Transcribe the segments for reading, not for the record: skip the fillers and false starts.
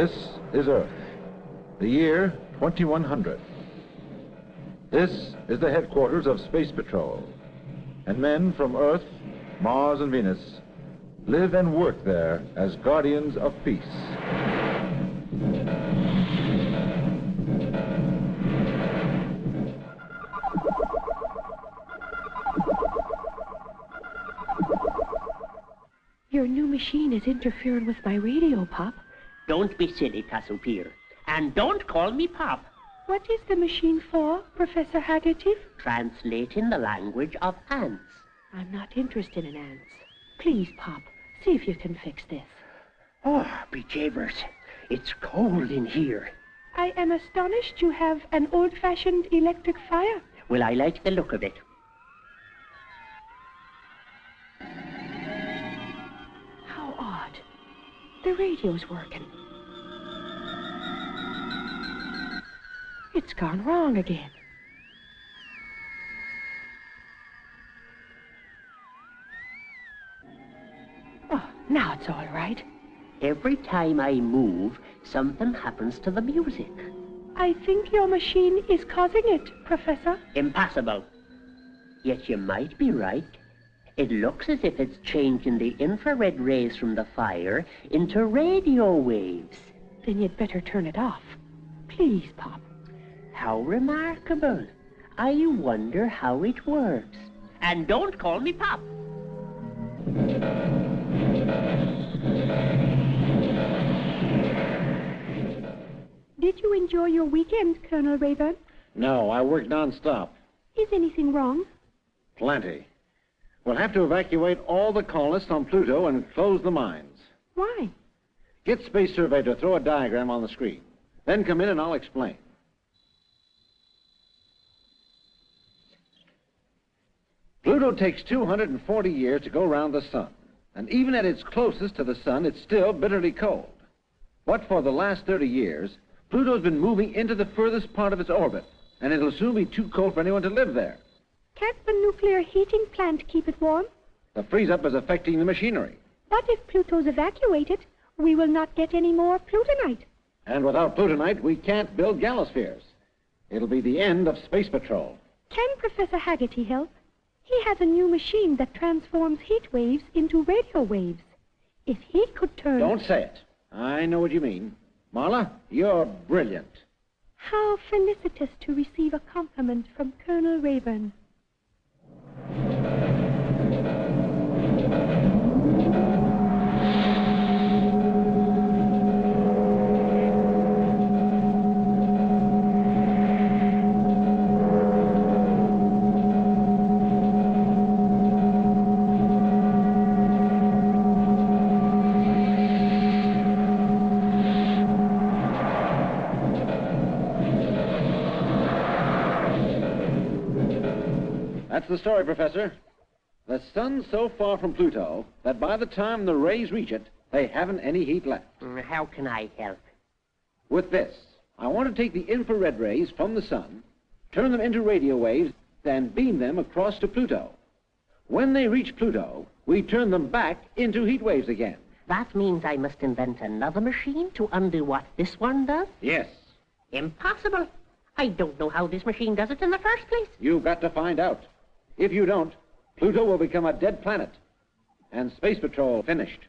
This is Earth, the year 2100. This is the headquarters of Space Patrol, and men from Earth, Mars, and Venus live and work there as guardians of peace. Your new machine is interfering with my radio, Pop. Don't be silly, Cassiopeia. And don't call me Pop. What is the machine for, Professor Haggerty? Translating the language of ants. I'm not interested in ants. Please, Pop, see if you can fix this. Oh, be-javers. It's cold in here. I am astonished you have an old-fashioned electric fire. Well, I like the look of it. How odd. The radio's working. It's gone wrong again. Oh, now it's all right. Every time I move, something happens to the music. I think your machine is causing it, Professor. Impossible. Yet you might be right. It looks as if it's changing the infrared rays from the fire into radio waves. Then you'd better turn it off. Please, Pop. How remarkable. I wonder how it works. And don't call me Pop. Did you enjoy your weekend, Colonel Rayburn? No, I worked non-stop. Is anything wrong? Plenty. We'll have to evacuate all the colonists on Pluto and close the mines. Why? Get Space Survey to throw a diagram on the screen. Then come in and I'll explain. Pluto takes 240 years to go around the sun. And even at its closest to the sun, it's still bitterly cold. But for the last 30 years, Pluto's been moving into the furthest part of its orbit, and it'll soon be too cold for anyone to live there. Can't the nuclear heating plant keep it warm? The freeze-up is affecting the machinery. But if Pluto's evacuated, we will not get any more plutonite. And without plutonite, we can't build galospheres. It'll be the end of Space Patrol. Can Professor Haggerty help? He has a new machine that transforms heat waves into radio waves. If he could turn... Don't say it. I know what you mean. Marla, you're brilliant. How felicitous to receive a compliment from Colonel Rayburn. That's the story, Professor. The sun's so far from Pluto that by the time the rays reach it, they haven't any heat left. How can I help? With this, I want to take the infrared rays from the sun, turn them into radio waves, and beam them across to Pluto. When they reach Pluto, we turn them back into heat waves again. That means I must invent another machine to undo what this one does? Yes. Impossible. I don't know how this machine does it in the first place. You've got to find out. If you don't, Pluto will become a dead planet. And Space Patrol finished.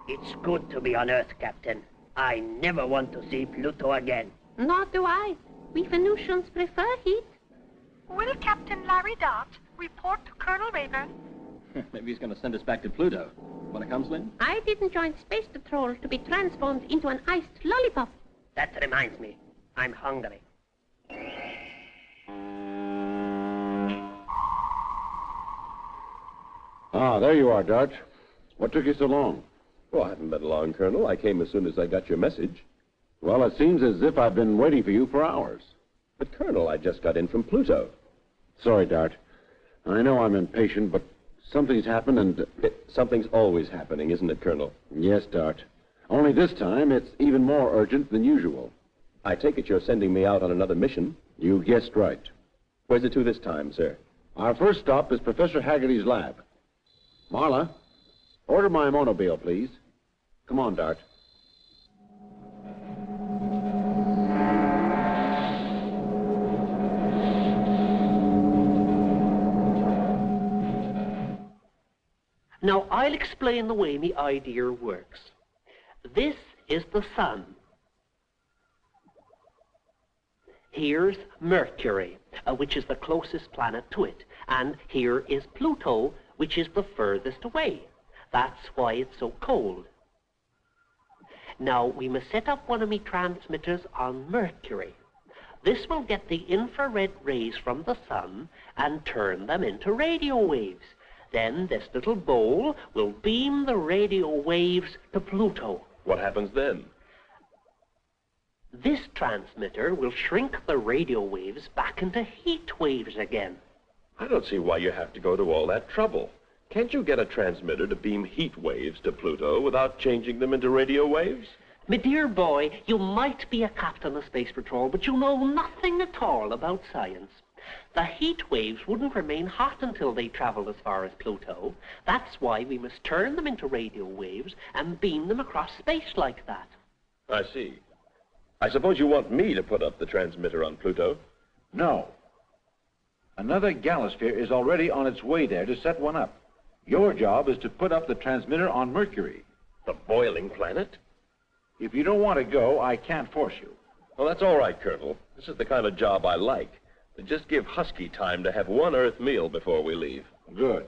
It's good to be on Earth, Captain. I never want to see Pluto again. Nor do I. We Venusians prefer heat. Will Captain Larry Dart report to Colonel Rayburn? Maybe he's going to send us back to Pluto. Want to come, Slim? I didn't join Space Patrol to be transformed into an iced lollipop. That reminds me. I'm hungry. Ah, there you are, Dart. What took you so long? Oh, I haven't been long, Colonel. I came as soon as I got your message. Well, it seems as if I've been waiting for you for hours. But, Colonel, I just got in from Pluto. Sorry, Dart. I know I'm impatient, but something's happened and... Something's always happening, isn't it, Colonel? Yes, Dart. Only this time, it's even more urgent than usual. I take it you're sending me out on another mission. You guessed right. Where's it to this time, sir? Our first stop is Professor Haggerty's lab. Marla, order my monobile, please. Come on, Dart. Now, I'll explain the way me idea works. This is the sun. Here's Mercury, which is the closest planet to it. And here is Pluto, which is the furthest away. That's why it's so cold. Now, we must set up one of me transmitters on Mercury. This will get the infrared rays from the sun and turn them into radio waves. Then this little bowl will beam the radio waves to Pluto. What happens then? This transmitter will shrink the radio waves back into heat waves again. I don't see why you have to go to all that trouble. Can't you get a transmitter to beam heat waves to Pluto without changing them into radio waves? My dear boy, you might be a captain of Space Patrol, but you know nothing at all about science. The heat waves wouldn't remain hot until they traveled as far as Pluto. That's why we must turn them into radio waves and beam them across space like that. I see. I suppose you want me to put up the transmitter on Pluto? No. Another galasphere is already on its way there to set one up. Your job is to put up the transmitter on Mercury. The boiling planet? If you don't want to go, I can't force you. Well, that's all right, Colonel. This is the kind of job I like. But just give Husky time to have one Earth meal before we leave. Good.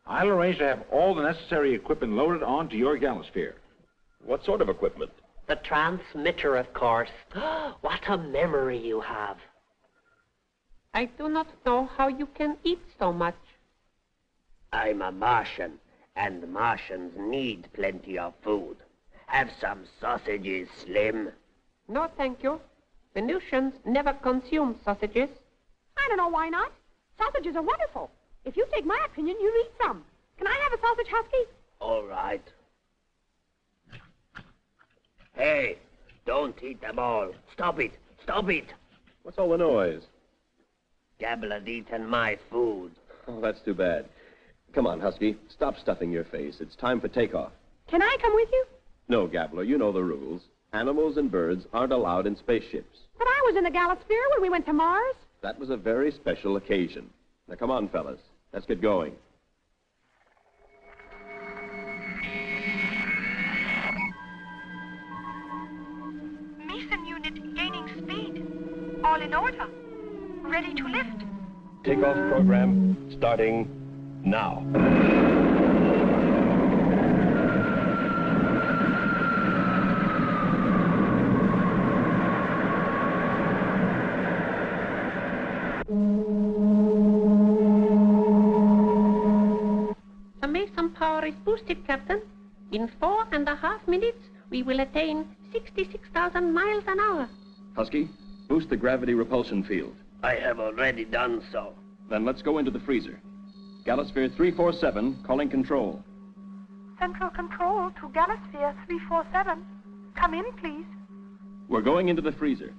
I'll arrange to have all the necessary equipment loaded onto your galasphere. What sort of equipment? The transmitter, of course. What a memory you have. I do not know how you can eat so much. I'm a Martian, and Martians need plenty of food. Have some sausages, Slim. No, thank you. Venusians never consume sausages. I don't know why not. Sausages are wonderful. If you take my opinion, you eat some. Can I have a sausage, Husky? All right. Hey, don't eat them all. Stop it. Stop it. What's all the noise? Gabble had eaten my food. Oh, that's too bad. Come on, Husky. Stop stuffing your face. It's time for takeoff. Can I come with you? No, Gabbler, you know the rules. Animals and birds aren't allowed in spaceships. But I was in the Galasphere when we went to Mars. That was a very special occasion. Now, come on, fellas. Let's get going. Mason unit gaining speed. All in order. Ready to lift. Takeoff program starting now. The Mason power is boosted, Captain. In 4.5 minutes, we will attain 66,000 miles an hour. Husky, boost the gravity repulsion field. I have already done so. Then let's go into the freezer. Galasphere 347, calling control. Central control to Galasphere 347. Come in, please. We're going into the freezer.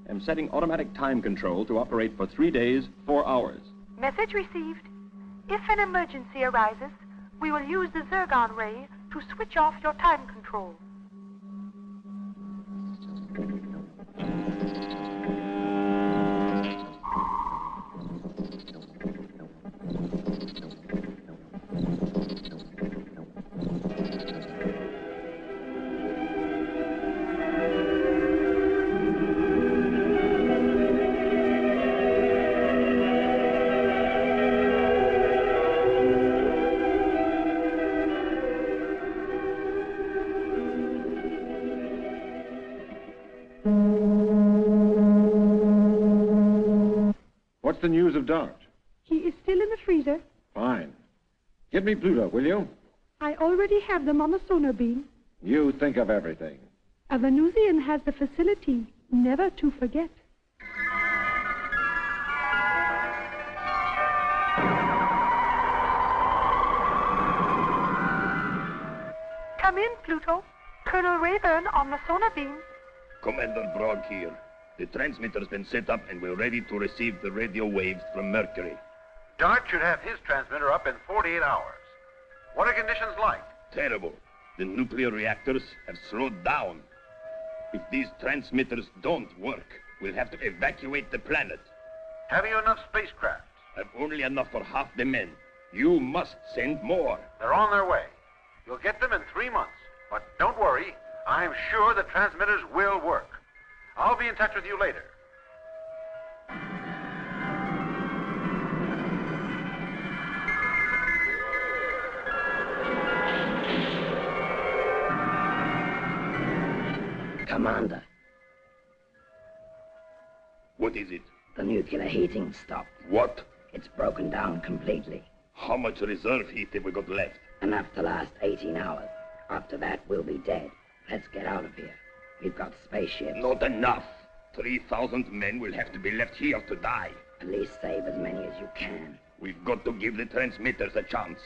I'm setting automatic time control to operate for 3 days, 4 hours. Message received. If an emergency arises, we will use the Zergon ray to switch off your time control. What's the news of Dart? He is still in the freezer. Fine. Get me Pluto, will you? I already have them on the sonar beam. You think of everything. A Venusian has the facility never to forget. Come in, Pluto. Colonel Rayburn on the sonar beam. Commander Brogg here. The transmitter's been set up and we're ready to receive the radio waves from Mercury. Dart should have his transmitter up in 48 hours. What are conditions like? Terrible. The nuclear reactors have slowed down. If these transmitters don't work, we'll have to evacuate the planet. Have you enough spacecraft? I've only enough for half the men. You must send more. They're on their way. You'll get them in 3 months. But don't worry, I'm sure the transmitters will work. I'll be in touch with you later. Commander, What is it? the nuclear heating stopped. What? It's broken down completely. How much reserve heat have we got left? Enough to last 18 hours. After that, we'll be dead. Let's get out of here. We've got spaceships. Not enough. 3,000 men will have to be left here to die. At least save as many as you can. We've got to give the transmitters a chance.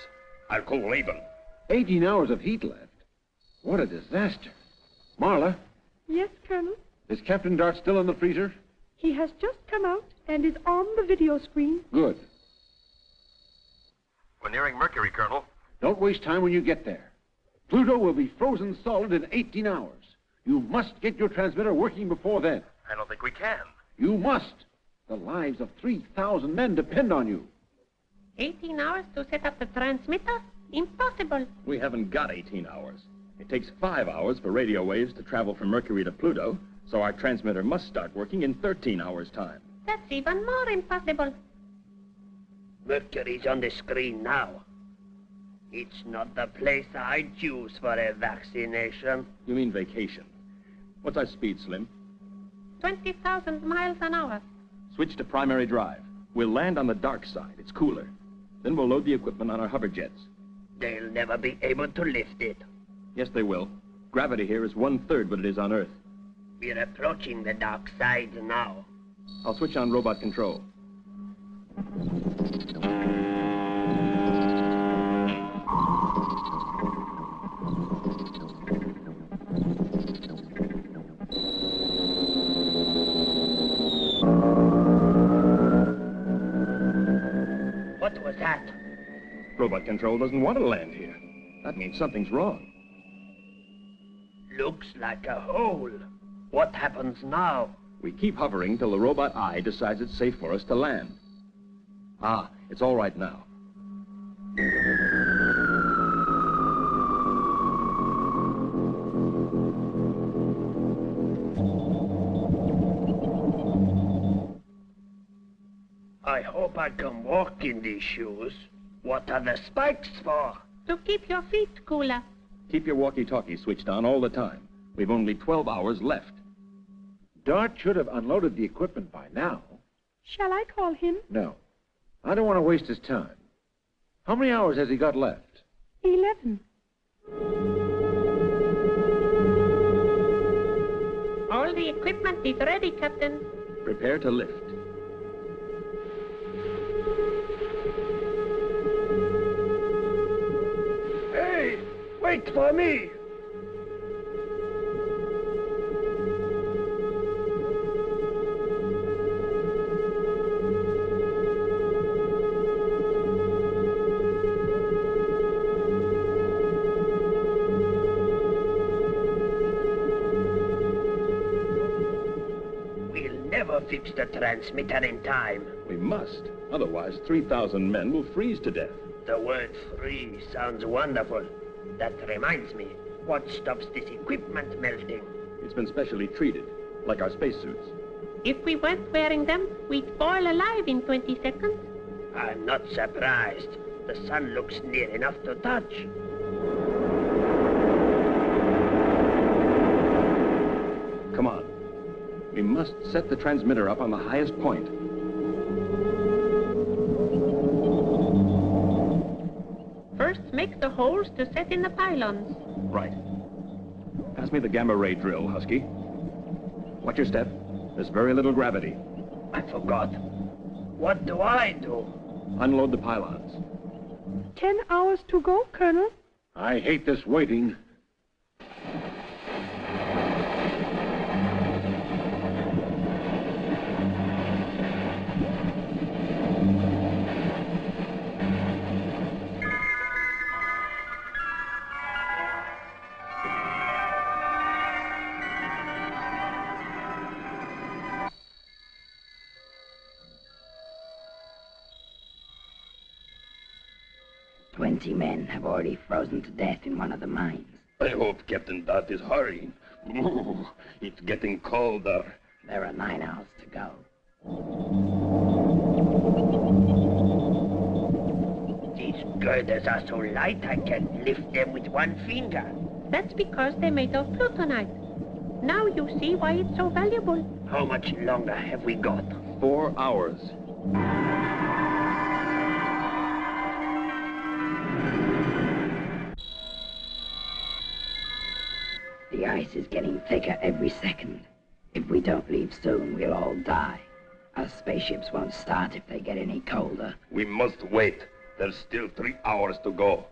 I'll call Raven. 18 hours of heat left. What a disaster. Marla, Yes, Colonel? is Captain Dart still in the freezer? He has just come out and is on the video screen. Good. We're nearing Mercury, Colonel. Don't waste time when you get there. Pluto will be frozen solid in 18 hours. You must get your transmitter working before then. I don't think we can. You must. The lives of 3,000 men depend on you. 18 hours to set up the transmitter? Impossible. We haven't got 18 hours. It takes 5 hours for radio waves to travel from Mercury to Pluto, so our transmitter must start working in 13 hours' time. That's even more impossible. Mercury's on the screen now. It's not the place I'd choose for a vaccination. You mean vacation. What's our speed, Slim? 20,000 miles an hour. Switch to primary drive. We'll land on the dark side. It's cooler. Then we'll load the equipment on our hover jets. They'll never be able to lift it. Yes, they will. Gravity here is 1/3 what it is on Earth. We're approaching the dark side now. I'll switch on robot control. What was that? Robot control doesn't want to land here. That means something's wrong. Looks like a hole. What happens now? We keep hovering till the robot eye decides it's safe for us to land. Ah, it's all right now. I hope I can walk in these shoes. What are the spikes for? To keep your feet cooler. Keep your walkie-talkie switched on all the time. We've only 12 hours left. Dart should have unloaded the equipment by now. Shall I call him? No. I don't want to waste his time. How many hours has he got left? 11. All the equipment is ready, Captain. Prepare to lift. Hey, wait for me! Never fix the transmitter in time. We must. Otherwise, 3,000 men will freeze to death. The word freeze sounds wonderful. That reminds me, what stops this equipment melting? It's been specially treated, like our spacesuits. If we weren't wearing them, we'd boil alive in 20 seconds. I'm not surprised. The sun looks near enough to touch. Come on. We must set the transmitter up on the highest point. First, make the holes to set in the pylons. Right. Pass me the gamma ray drill, Husky. Watch your step. There's very little gravity. I forgot. What do I do? Unload the pylons. 10 hours to go, Colonel. I hate this waiting. 20 men have already frozen to death in one of the mines. I hope Captain Dot is hurrying. It's getting colder. There are 9 hours to go. These girders are so light I can lift them with one finger. That's because they're made of plutonite. Now you see why it's so valuable. How much longer have we got? 4 hours. The ice is getting thicker every second. If we don't leave soon, we'll all die. Our spaceships won't start if they get any colder. We must wait. There's still 3 hours to go.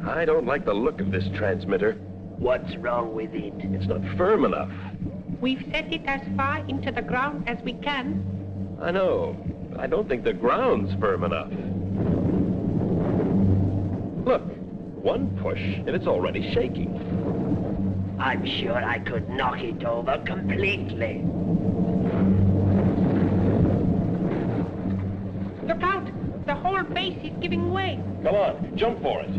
I don't like the look of this transmitter. What's wrong with it? It's not firm enough. We've set it as far into the ground as we can. I know. I don't think the ground's firm enough. Look, one push and it's already shaking. I'm sure I could knock it over completely. Look out! The whole base is giving way. Come on, jump for it.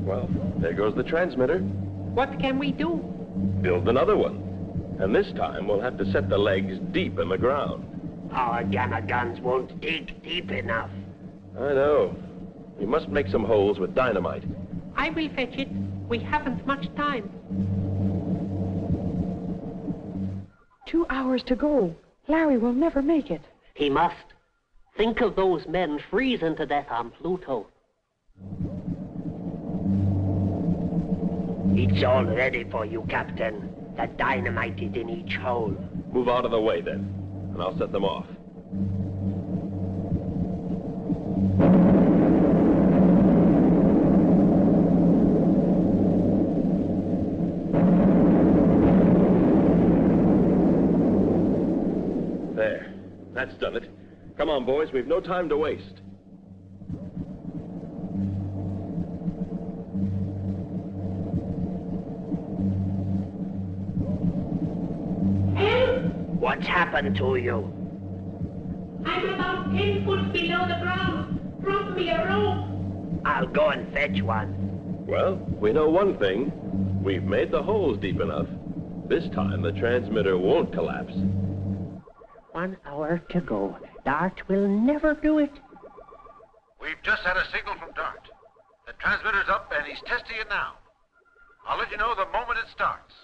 Well, there goes the transmitter. What can we do? Build another one. And this time we'll have to set the legs deep in the ground. Our gamma guns won't dig deep enough. I know. We must make some holes with dynamite. I will fetch it. We haven't much time. 2 hours to go. Larry will never make it. He must. Think of those men freezing to death on Pluto. It's all ready for you, Captain. The dynamite is in each hole. Move out of the way then, and I'll set them off. There. That's done it. Come on, boys. We've no time to waste. What's happened to you? I'm about 10 foot below the ground. Drop me a rope. I'll go and fetch one. Well, we know one thing. We've made the holes deep enough. This time the transmitter won't collapse. 1 hour to go. Dart will never do it. We've just had a signal from Dart. The transmitter's up and he's testing it now. I'll let you know the moment it starts.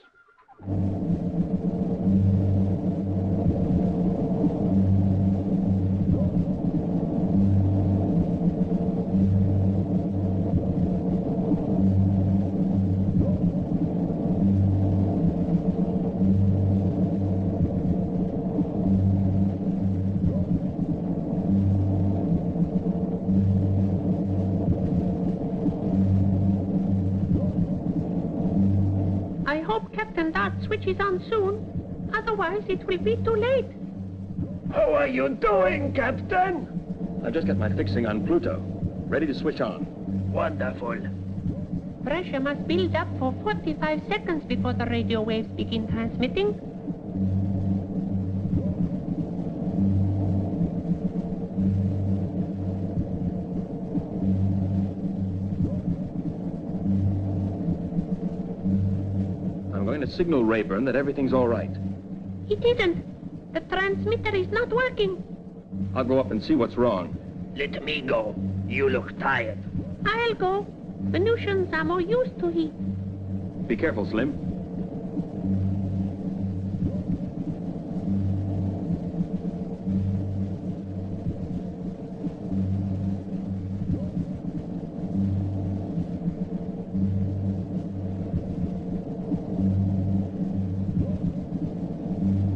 I hope Captain Dart switches on soon. Otherwise, it will be too late. How are you doing, Captain? I've just got my fixing on Pluto. Ready to switch on. Wonderful. Pressure must build up for 45 seconds before the radio waves begin transmitting. I'm going to signal Rayburn that everything's all right. It isn't. The transmitter is not working. I'll go up and see what's wrong. Let me go. You look tired. I'll go. Venusians are more used to heat. Be careful, Slim.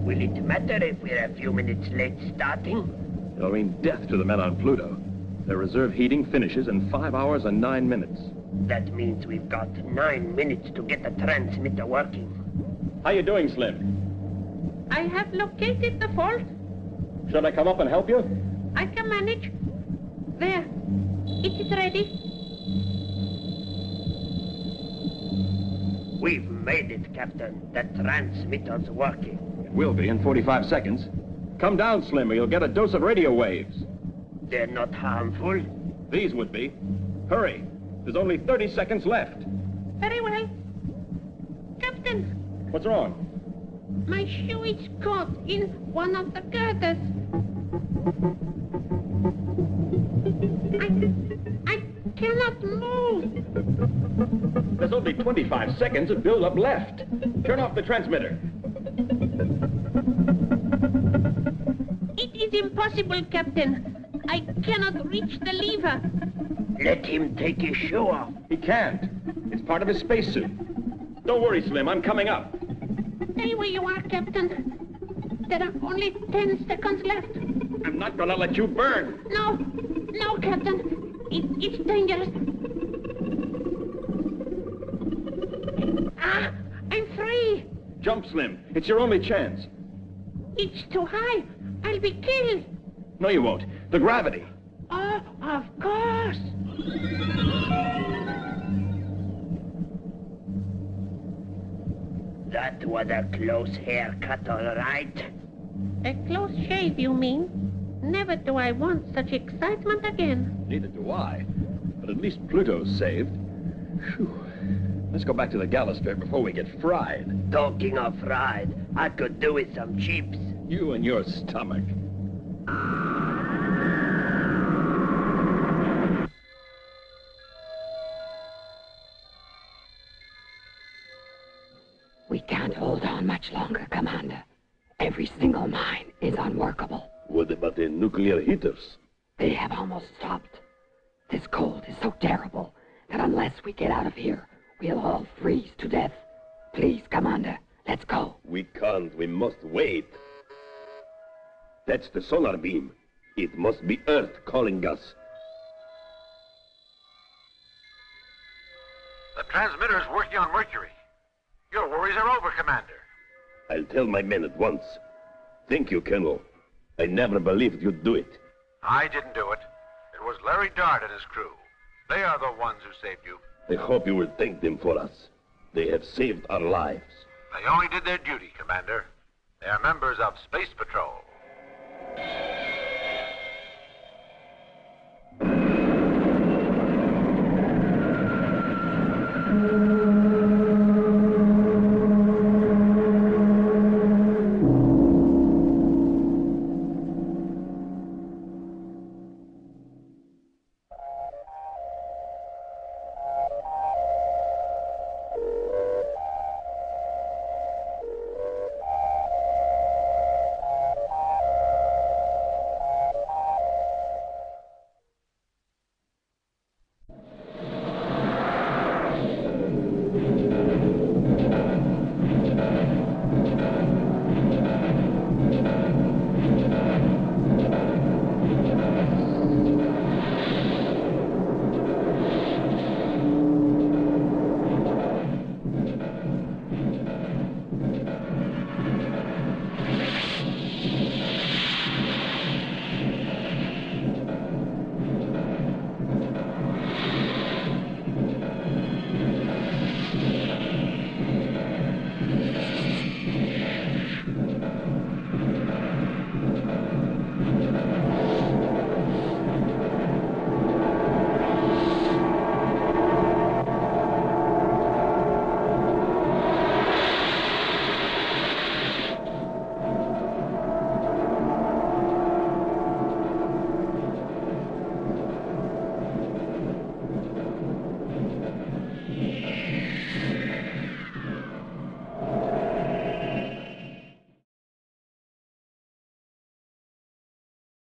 Will it matter if we're a few minutes late starting? It'll mean death to the men on Pluto. Their reserve heating finishes in 5 hours and 9 minutes. That means we've got 9 minutes to get the transmitter working. How you doing, Slim? I have located the fault. Should I come up and help you? I can manage. There. It is ready. We've made it, Captain. The transmitter's working. It will be in 45 seconds. Come down, Slim, or you'll get a dose of radio waves. They're not harmful. These would be. Hurry. There's only 30 seconds left. Very well. Captain, What's wrong? my shoe is caught in one of the girders. I cannot move. There's only 25 seconds of build-up left. Turn off the transmitter. It is impossible, Captain. I cannot reach the lever. Let him take his shoe off. He can't. It's part of his spacesuit. Don't worry, Slim. I'm coming up. Stay where you are, Captain. There are only 10 seconds left. I'm not gonna let you burn. No, no, Captain. It's dangerous. Ah, I'm free. Jump, Slim. It's your only chance. It's too high. I'll be killed. No, you won't. The gravity. Oh, of course. That was a close haircut, all right. A close shave, you mean? Never do I want such excitement again. Neither do I. But at least Pluto's saved. Phew. Let's go back to the Gallisphere before we get fried. Talking of fried, I could do with some chips. You and your stomach. We can't hold on much longer, Commander. Every single mine is unworkable. What about the nuclear heaters? They have almost stopped. This cold is so terrible that unless we get out of here, we'll all freeze to death. Please, Commander, let's go. We can't. We must wait. That's the sonar beam. It must be Earth calling us. The transmitter's working on Mercury. Your worries are over, Commander. I'll tell my men at once. Thank you, Colonel. I never believed you'd do it. I didn't do it. It was Larry Dart and his crew. They are the ones who saved you. I hope you will thank them for us. They have saved our lives. They only did their duty, Commander. They are members of Space Patrol.